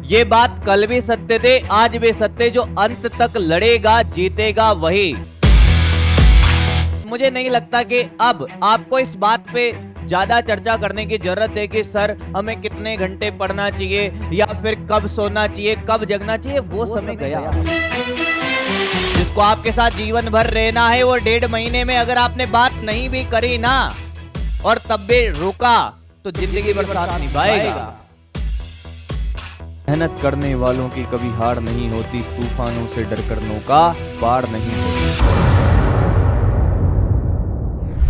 ये बात कल भी सत्य थे, आज भी सत्य, जो अंत तक लड़ेगा जीतेगा वही। मुझे नहीं लगता कि अब आपको इस बात पे ज्यादा चर्चा करने की जरूरत है कि सर हमें कितने घंटे पढ़ना चाहिए या फिर कब सोना चाहिए, कब जगना चाहिए। वो समय गया। जिसको आपके साथ जीवन भर रहना है वो 1.5 महीने में अगर आपने बात नहीं भी करी ना और तब भी रुका तो जिंदगी भर साथ निभाएगा। मेहनत करने वालों की कभी हार नहीं होती, तूफानों से डरकर नौका पार नहीं होती।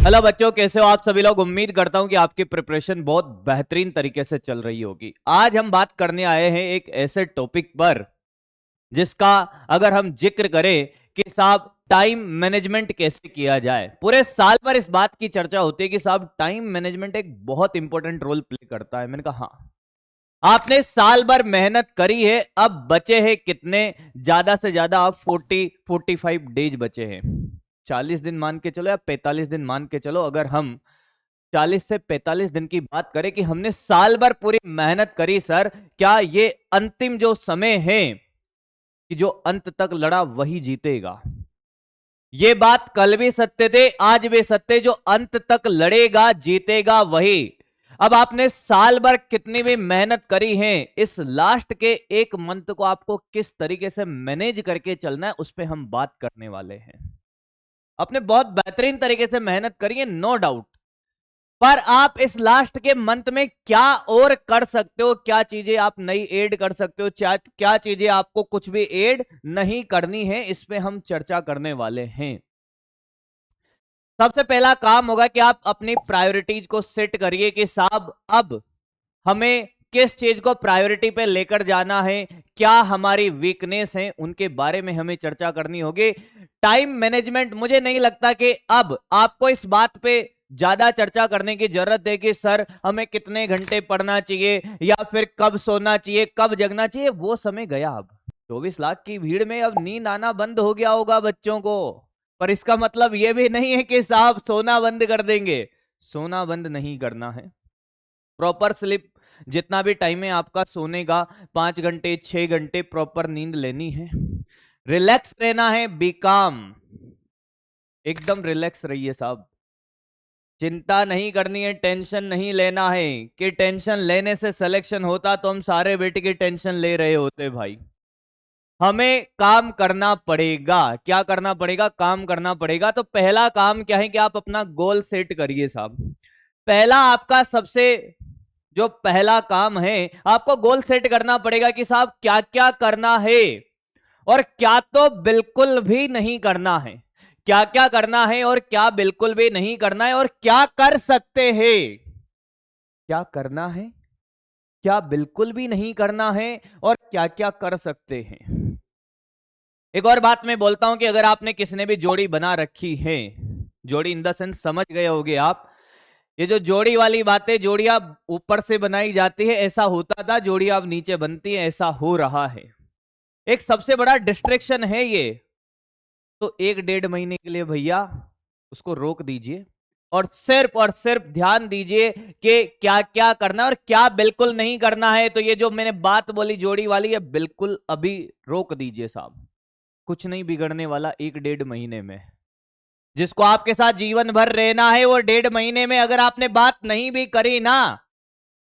हेलो बच्चों, कैसे हो आप सभी लोग। उम्मीद करता हूं कि आपकी प्रिपरेशन बहुत बेहतरीन तरीके से चल रही होगी। आज हम बात करने आए हैं एक ऐसे टॉपिक पर जिसका अगर हम जिक्र करें कि साहब टाइम मैनेजमेंट कैसे किया जाए। पूरे साल भर इस बात की चर्चा होती है कि साहब टाइम मैनेजमेंट एक बहुत इंपॉर्टेंट रोल प्ले करता है। मैंने कहा हाँ, आपने साल भर मेहनत करी है, अब बचे हैं कितने, ज्यादा से ज्यादा आप 45 डेज बचे हैं। 40 दिन मान के चलो या 45 दिन मान के चलो। अगर हम 40 से 45 दिन की बात करें कि हमने साल भर पूरी मेहनत करी, सर क्या ये अंतिम जो समय है कि जो अंत तक लड़ा वही जीतेगा। ये बात कल भी सत्य थे, आज भी सत्य, जो अंत तक लड़ेगा जीतेगा वही। अब आपने साल भर कितनी भी मेहनत करी है, इस लास्ट के एक मंथ को आपको किस तरीके से मैनेज करके चलना है उस पर हम बात करने वाले हैं। आपने बहुत बेहतरीन तरीके से मेहनत करी है, नो डाउट, पर आप इस लास्ट के मंथ में क्या और कर सकते हो, क्या चीजें आप नई ऐड कर सकते हो, क्या चीजें आपको कुछ भी ऐड नहीं करनी है, इस पे हम चर्चा करने वाले हैं। सबसे पहला काम होगा कि आप अपनी प्रायोरिटीज को सेट करिए कि साहब अब हमें किस चीज को प्रायोरिटी पे लेकर जाना है, क्या हमारी वीकनेस है, उनके बारे में हमें चर्चा करनी होगी। टाइम मैनेजमेंट, मुझे नहीं लगता कि अब आपको इस बात पे ज्यादा चर्चा करने की जरूरत है कि सर हमें कितने घंटे पढ़ना चाहिए या फिर कब सोना चाहिए, कब जगना चाहिए। वो समय गया। अब 24 लाख की भीड़ में अब नींद आना बंद हो गया होगा बच्चों को, पर इसका मतलब यह भी नहीं है कि साहब सोना बंद कर देंगे। सोना बंद नहीं करना है। प्रॉपर स्लिप, जितना भी टाइम है आपका सोने का, 5 घंटे 6 घंटे प्रॉपर नींद लेनी है। रिलैक्स रहना है, बी काम, एकदम रिलैक्स रहिए साहब। चिंता नहीं करनी है, टेंशन नहीं लेना है कि टेंशन लेने से सिलेक्शन होता तो हम सारे बेटे की टेंशन ले रहे होते। भाई हमें काम करना पड़ेगा। क्या करना पड़ेगा? काम करना पड़ेगा। तो पहला काम क्या है कि आप अपना गोल सेट करिए साहब। पहला आपका सबसे जो पहला काम है, आपको गोल सेट करना पड़ेगा कि साहब क्या क्या करना है और क्या तो बिल्कुल भी नहीं करना है। क्या क्या करना है और क्या बिल्कुल भी नहीं करना है और क्या कर सकते हैं। क्या करना है, क्या बिल्कुल भी नहीं करना है और क्या क्या कर सकते हैं। एक और बात मैं बोलता हूं कि अगर आपने किसी ने भी जोड़ी बना रखी है, जोड़ी इन द सेंस समझ गए होगे आप, ये जो जोड़ी वाली बातें, जोड़ियां ऊपर से बनाई जाती है ऐसा होता था, जोड़ियां अब नीचे बनती है ऐसा हो रहा है। एक सबसे बड़ा डिस्ट्रैक्शन है ये। तो 1-1.5 महीने के लिए भैया उसको रोक दीजिए और सिर्फ ध्यान दीजिए कि क्या क्या करना है और क्या बिल्कुल नहीं करना है। तो ये जो मैंने बात बोली जोड़ी वाली, ये बिल्कुल अभी रोक दीजिए साहब। कुछ नहीं बिगड़ने वाला 1-1.5 महीने में। जिसको आपके साथ जीवन भर रहना है वो 1.5 महीने में अगर आपने बात नहीं भी करी ना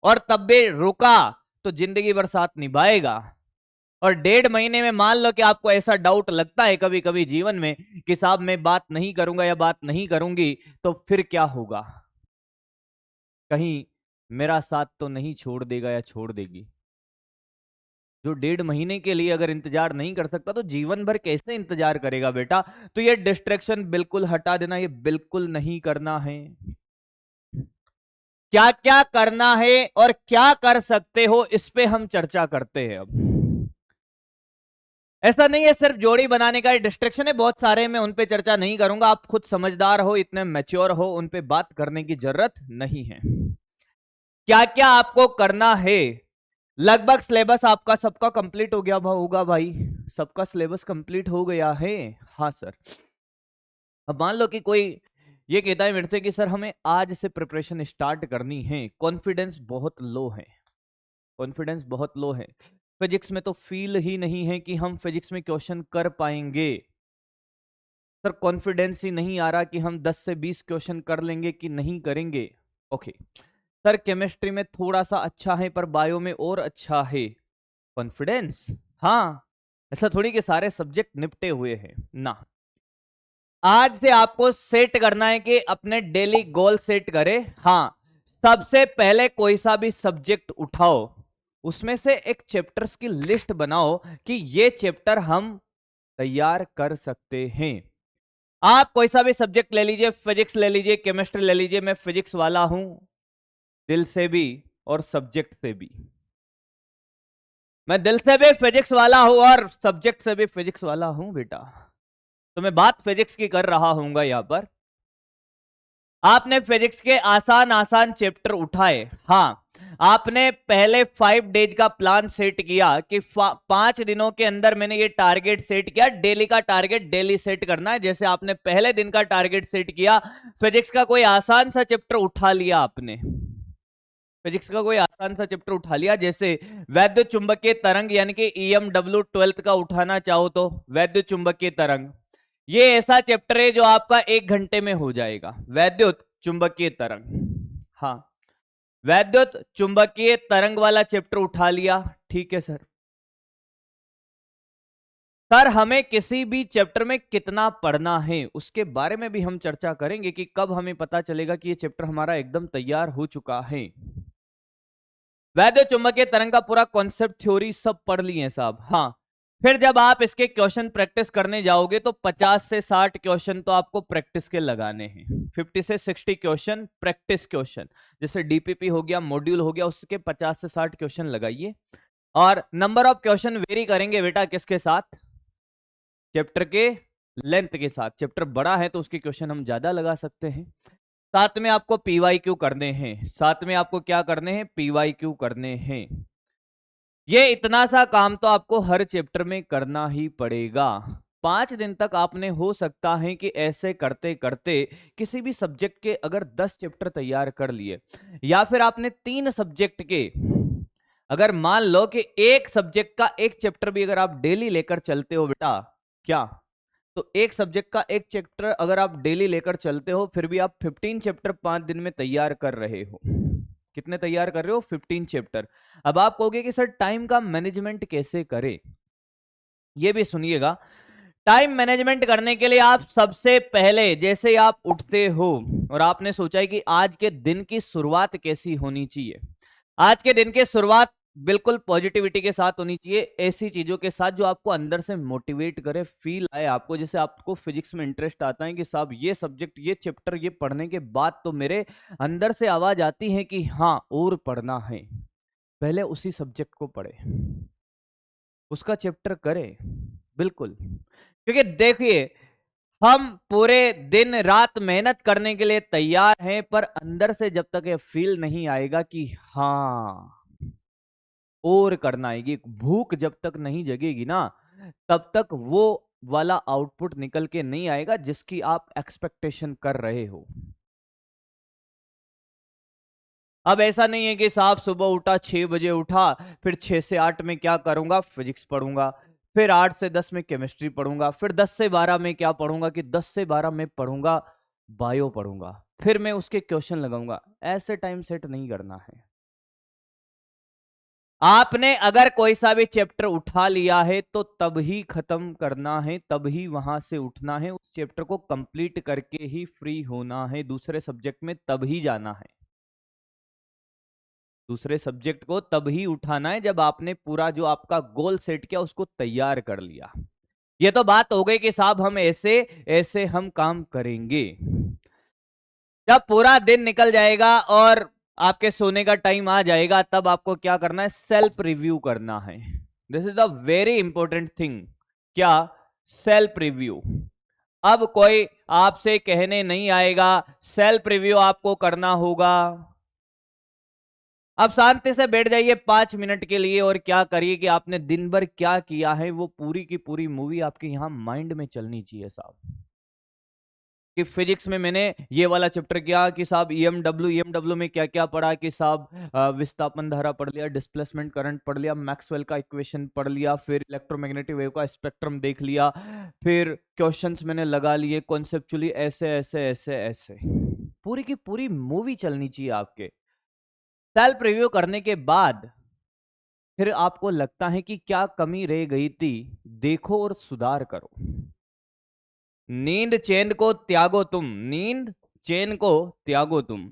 और तब भी रुका तो जिंदगी भर साथ निभाएगा। और 1.5 महीने में मान लो कि आपको ऐसा डाउट लगता है कभी कभी जीवन में कि साहब मैं बात नहीं करूंगा या बात नहीं करूंगी, तो फिर क्या होगा? कहीं मेरा साथ तो नहीं छोड़ देगा या छोड़ देगी। जो 1.5 महीने के लिए अगर इंतजार नहीं कर सकता तो जीवन भर कैसे इंतजार करेगा बेटा। तो ये डिस्ट्रैक्शन बिल्कुल हटा देना, ये बिल्कुल नहीं करना है। क्या क्या करना है और क्या कर सकते हो, इस पे हम चर्चा करते हैं। अब ऐसा नहीं है सिर्फ जोड़ी बनाने का डिस्ट्रैक्शन है, बहुत सारे, मैं उन पे चर्चा नहीं करूंगा। आप खुद समझदार हो, इतने मैच्योर हो, उन पे बात करने की जरूरत नहीं है। क्या क्या आपको करना है। लगभग सिलेबस आपका सबका कंप्लीट हो गया होगा भाई, सबका सिलेबस कंप्लीट हो गया है। हाँ सर। अब मान लो कि कोई ये कहता है मेरे से कि सर हमें आज से प्रिपरेशन स्टार्ट करनी है, कॉन्फिडेंस बहुत लो है, कॉन्फिडेंस बहुत लो है। फिजिक्स में तो फील ही नहीं है कि हम फिजिक्स में क्वेश्चन कर पाएंगे। सर कॉन्फिडेंस ही नहीं आ रहा कि हम 10 से 20 क्वेश्चन कर लेंगे कि नहीं करेंगे। ओके सर केमिस्ट्री में थोड़ा सा अच्छा है पर बायो में और अच्छा है। कॉन्फिडेंस, हाँ ऐसा थोड़ी कि सारे सब्जेक्ट निपटे हुए हैं ना। आज से आपको सेट करना है कि अपने डेली गोल सेट करें। हाँ सबसे पहले कोई सा भी सब्जेक्ट उठाओ, उसमें से एक चैप्टर्स की लिस्ट बनाओ कि ये चैप्टर हम तैयार कर सकते हैं। आप कोई सा भी सब्जेक्ट ले लीजिए, फिजिक्स ले लीजिए, केमिस्ट्री ले लीजिए, मैं फिजिक्स वाला हूं दिल से भी और सब्जेक्ट से भी। मैं दिल से भी फिजिक्स वाला हूं और सब्जेक्ट से भी फिजिक्स वाला हूं बेटा। तो मैं बात फिजिक्स की कर रहा हूंगा यहां पर। आपने फिजिक्स के आसान आसान चैप्टर उठाए। हाँ आपने पहले 5 डेज का प्लान सेट किया कि 5 दिनों के अंदर मैंने ये टारगेट सेट किया, डेली का टारगेट डेली सेट करना है। जैसे आपने पहले दिन का टारगेट सेट किया, फिजिक्स का कोई आसान सा चैप्टर उठा लिया आपने, फिजिक्स का कोई आसान सा चैप्टर उठा लिया, जैसे वैद्युत चुंबकीय तरंग यानी कि EMW 12th का उठाना चाहो तो वैद्युत चुंबकीय तरंग, ये ऐसा चैप्टर है जो आपका 1 घंटे में हो जाएगा। वैद्युत चुंबकीय तरंग, हाँ वैद्युत चुंबकीय तरंग वाला चैप्टर उठा लिया, ठीक है सर। सर हमें किसी भी चैप्टर में कितना पढ़ना है उसके बारे में भी हम चर्चा करेंगे कि कब हमें पता चलेगा कि ये चैप्टर हमारा एकदम तैयार हो चुका है। वैद्युत चुंबकीय तरंग का पूरा कॉन्सेप्ट थ्योरी सब पढ़ लिए साहब। हाँ फिर जब आप इसके क्वेश्चन प्रैक्टिस करने जाओगे तो 50 से 60 क्वेश्चन तो आपको प्रैक्टिस के लगाने हैं। 50 से 60 क्वेश्चन प्रैक्टिस क्वेश्चन, जैसे डीपीपी हो गया, मॉड्यूल हो गया, उसके 50 से 60 क्वेश्चन लगाइए। और नंबर ऑफ क्वेश्चन वेरी करेंगे बेटा किसके साथ, चैप्टर के लेंथ के साथ। चैप्टर बड़ा है तो उसके क्वेश्चन हम ज्यादा लगा सकते हैं। साथ में आपको PYQ करने हैं, साथ में आपको क्या करने हैं, PYQ करने हैं। ये इतना सा काम तो आपको हर चैप्टर में करना ही पड़ेगा। 5 दिन तक आपने हो सकता है कि ऐसे करते करते किसी भी सब्जेक्ट के अगर 10 चैप्टर तैयार कर लिए, या फिर आपने 3 सब्जेक्ट के, अगर मान लो कि एक सब्जेक्ट का एक चैप्टर भी अगर आप डेली लेकर चलते हो बेटा, क्या तो एक सब्जेक्ट का एक चैप्टर अगर आप डेली लेकर चलते हो फिर भी आप 15 चैप्टर 5 दिन में तैयार कर रहे हो। कितने तैयार कर रहे हो, 15 चैप्टर। अब आप कहोगे कि सर टाइम का मैनेजमेंट कैसे करें, ये भी सुनिएगा। टाइम मैनेजमेंट करने के लिए आप सबसे पहले जैसे आप उठते हो और आपने सोचा है कि आज के दिन की शुरुआत कैसी होनी चाहिए, आज के दिन की शुरुआत बिल्कुल पॉजिटिविटी के साथ होनी चाहिए, ऐसी चीजों के साथ जो आपको अंदर से मोटिवेट करे, फील आए आपको। जैसे आपको फिजिक्स में इंटरेस्ट आता है कि साहब ये सब्जेक्ट ये चैप्टर ये पढ़ने के बाद तो मेरे अंदर से आवाज आती है कि हाँ और पढ़ना है, पहले उसी सब्जेक्ट को पढ़े, उसका चैप्टर करें। बिल्कुल, क्योंकि देखिए हम पूरे दिन रात मेहनत करने के लिए तैयार हैं, पर अंदर से जब तक ये फील नहीं आएगा कि हाँ और करना आएगी, भूख जब तक नहीं जगेगी ना तब तक वो वाला आउटपुट निकल के नहीं आएगा जिसकी आप एक्सपेक्टेशन कर रहे हो। अब ऐसा नहीं है कि साहब सुबह उठा 6 बजे उठा, फिर 6 से 8 में क्या करूंगा, फिजिक्स पढ़ूंगा, फिर 8 से 10 में केमिस्ट्री पढ़ूंगा, फिर 10 से 12 में क्या पढ़ूंगा कि 10 से 12 में पढ़ूंगा बायो पढ़ूंगा, फिर मैं उसके क्वेश्चन लगाऊंगा। ऐसे टाइम सेट नहीं करना है। आपने अगर कोई सा भी चैप्टर उठा लिया है तो तब ही खत्म करना है, तब ही वहां से उठना है, उस चैप्टर को कंप्लीट करके ही फ्री होना है, दूसरे सब्जेक्ट में तब ही जाना है, दूसरे सब्जेक्ट को तब ही उठाना है जब आपने पूरा जो आपका गोल सेट किया उसको तैयार कर लिया। ये तो बात हो गई कि साहब हम ऐसे ऐसे हम काम करेंगे। जब पूरा दिन निकल जाएगा और आपके सोने का टाइम आ जाएगा तब आपको क्या करना है, सेल्फ रिव्यू करना है। This is the very important thing. क्या, सेल्फ रिव्यू। अब कोई आपसे कहने नहीं आएगा, सेल्फ रिव्यू आपको करना होगा। अब शांति से बैठ जाइए 5 मिनट के लिए और क्या करिए कि आपने दिन भर क्या किया है वो पूरी की पूरी मूवी आपके यहां माइंड में चलनी चाहिए साहब। कि फिजिक्स में मैंने ये वाला चैप्टर किया कि साहब ईएमडब्ल्यू में क्या क्या पढ़ा कि साहब विस्थापन धारा पढ़ लिया, डिस्प्लेसमेंट करंट पढ़ लिया, मैक्सवेल का इक्वेशन पढ़ लिया, फिर इलेक्ट्रोमैग्नेटिक वेव का स्पेक्ट्रम देख लिया, फिर क्वेश्चंस मैंने लगा लिए कॉन्सेप्चुअली, ऐसे ऐसे ऐसे ऐसे पूरी की पूरी मूवी चलनी चाहिए आपके। सेल्फ रिव्यू करने के बाद फिर आपको लगता है कि क्या कमी रह गई थी, देखो और सुधार करो। नींद चैन को त्यागो तुम, नींद चैन को त्यागो तुम,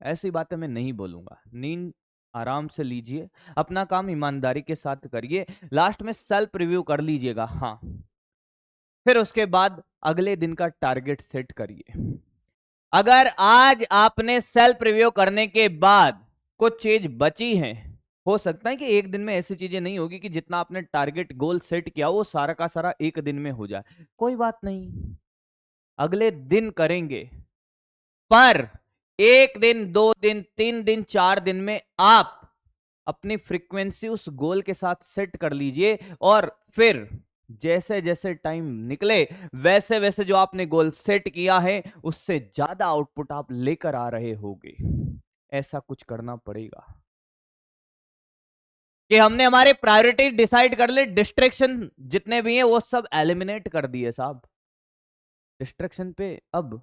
ऐसी बातें मैं नहीं बोलूंगा। नींद आराम से लीजिए, अपना काम ईमानदारी के साथ करिए, लास्ट में सेल्फ रिव्यू कर लीजिएगा। हाँ, फिर उसके बाद अगले दिन का टारगेट सेट करिए। अगर आज आपने सेल्फ रिव्यू करने के बाद कुछ चीज बची है, हो सकता है कि एक दिन में ऐसी चीजें नहीं होगी कि जितना आपने टारगेट गोल सेट किया वो सारा का सारा एक दिन में हो जाए, कोई बात नहीं, अगले दिन करेंगे। पर एक दिन, 2 दिन, 3 दिन, 4 दिन में आप अपनी फ्रीक्वेंसी उस गोल के साथ सेट कर लीजिए, और फिर जैसे जैसे टाइम निकले वैसे वैसे जो आपने गोल सेट किया है उससे ज्यादा आउटपुट आप लेकर आ रहे होगे। ऐसा कुछ करना पड़ेगा कि हमने हमारे प्रायोरिटी डिसाइड कर ले, डिस्ट्रैक्शन जितने भी हैं वो सब एलिमिनेट कर दिए साहब। डिस्ट्रैक्शन पे अब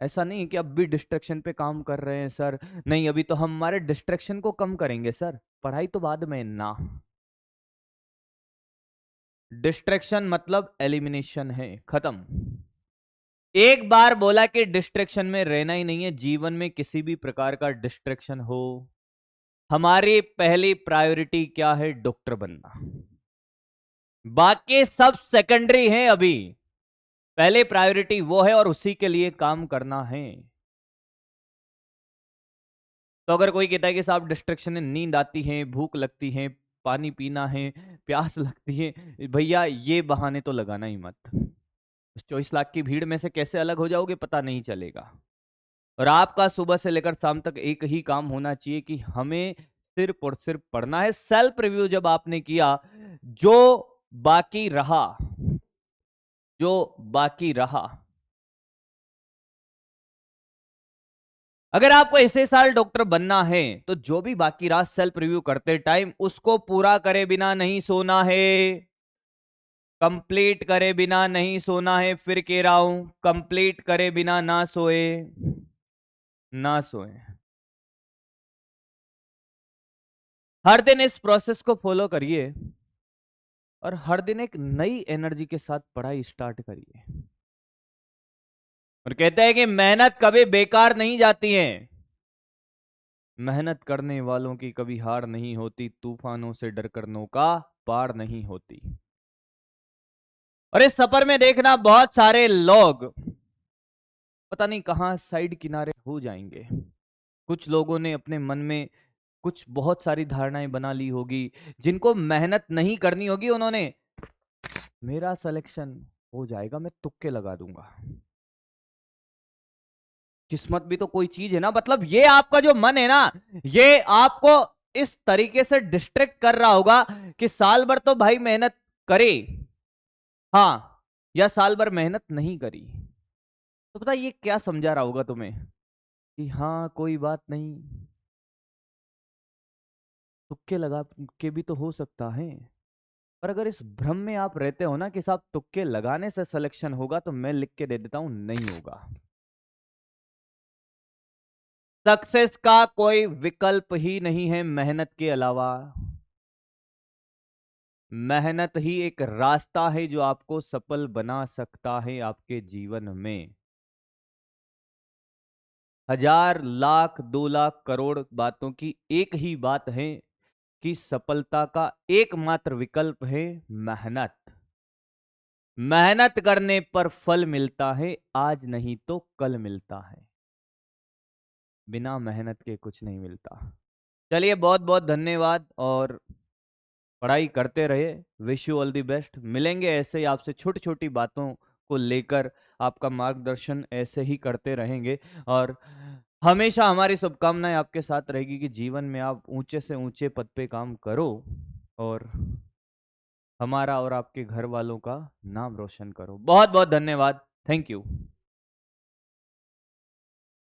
ऐसा नहीं कि अब भी डिस्ट्रैक्शन पे काम कर रहे हैं सर, नहीं अभी तो हम हमारे डिस्ट्रैक्शन को कम करेंगे सर, पढ़ाई तो बाद में ना। डिस्ट्रैक्शन मतलब एलिमिनेशन है, खत्म। एक बार बोला कि डिस्ट्रैक्शन में रहना ही नहीं है, जीवन में किसी भी प्रकार का डिस्ट्रैक्शन हो, हमारी पहली प्रायोरिटी क्या है? डॉक्टर बनना, बाकी सब सेकेंडरी है। अभी पहले प्रायोरिटी वो है और उसी के लिए काम करना है। तो अगर कोई कहता है कि साहब डिस्ट्रैक्शन है, नींद आती है, भूख लगती है, पानी पीना है, प्यास लगती है, भैया ये बहाने तो लगाना ही मत। उस 24 लाख की भीड़ में से कैसे अलग हो जाओगे पता नहीं चलेगा। और आपका सुबह से लेकर शाम तक एक ही काम होना चाहिए कि हमें सिर्फ और सिर्फ पढ़ना है। सेल्फ रिव्यू जब आपने किया, जो बाकी रहा, जो बाकी रहा, अगर आपको इसे साल डॉक्टर बनना है तो जो भी बाकी रहा सेल्फ रिव्यू करते टाइम उसको पूरा करे बिना नहीं सोना है, कंप्लीट करे बिना नहीं सोना है। फिर कह रहा हूं, कंप्लीट करे बिना ना सोए, ना सोए। हर दिन इस प्रोसेस को फॉलो करिए और हर दिन एक नई एनर्जी के साथ पढ़ाई स्टार्ट करिए। और कहते हैं कि मेहनत कभी बेकार नहीं जाती है, मेहनत करने वालों की कभी हार नहीं होती, तूफानों से डरकर नौका पार नहीं होती। और इस सफर में देखना बहुत सारे लोग पता नहीं कहां साइड किनारे हो जाएंगे। कुछ लोगों ने अपने मन में कुछ बहुत सारी धारणाएं बना ली होगी, जिनको मेहनत नहीं करनी होगी, उन्होंने मेरा सिलेक्शन हो जाएगा, मैं तुक्के लगा दूंगा। किस्मत भी तो कोई चीज है ना, मतलब ये आपका जो मन है ना, ये आपको इस तरीके से डिस्ट्रैक्ट कर रहा होगा कि साल भर तो भाई मेहनत करे, हाँ, या साल भर मेहनत नहीं करी, तो पता ये क्या समझा रहा होगा तुम्हें कि हाँ कोई बात नहीं, तुक्के लगा के भी तो हो सकता है। पर अगर इस भ्रम में आप रहते हो ना कि साहब तुक्के लगाने से सिलेक्शन होगा, तो मैं लिख के दे देता हूं नहीं होगा। सक्सेस का कोई विकल्प ही नहीं है मेहनत के अलावा। मेहनत ही एक रास्ता है जो आपको सफल बना सकता है आपके जीवन में। 1000 लाख 2 लाख करोड़ बातों की एक ही बात है कि सफलता का एकमात्र विकल्प है मेहनत। मेहनत करने पर फल मिलता है, आज नहीं तो कल मिलता है, बिना मेहनत के कुछ नहीं मिलता। चलिए बहुत बहुत धन्यवाद, और पढ़ाई करते रहे। Wish you all the best. मिलेंगे ऐसे ही आपसे छोटी छोटी बातों को लेकर, आपका मार्गदर्शन ऐसे ही करते रहेंगे, और हमेशा हमारी शुभकामनाएं आपके साथ रहेगी कि जीवन में आप ऊंचे से ऊंचे पद पे काम करो और हमारा और आपके घर वालों का नाम रोशन करो। बहुत बहुत धन्यवाद। Thank you.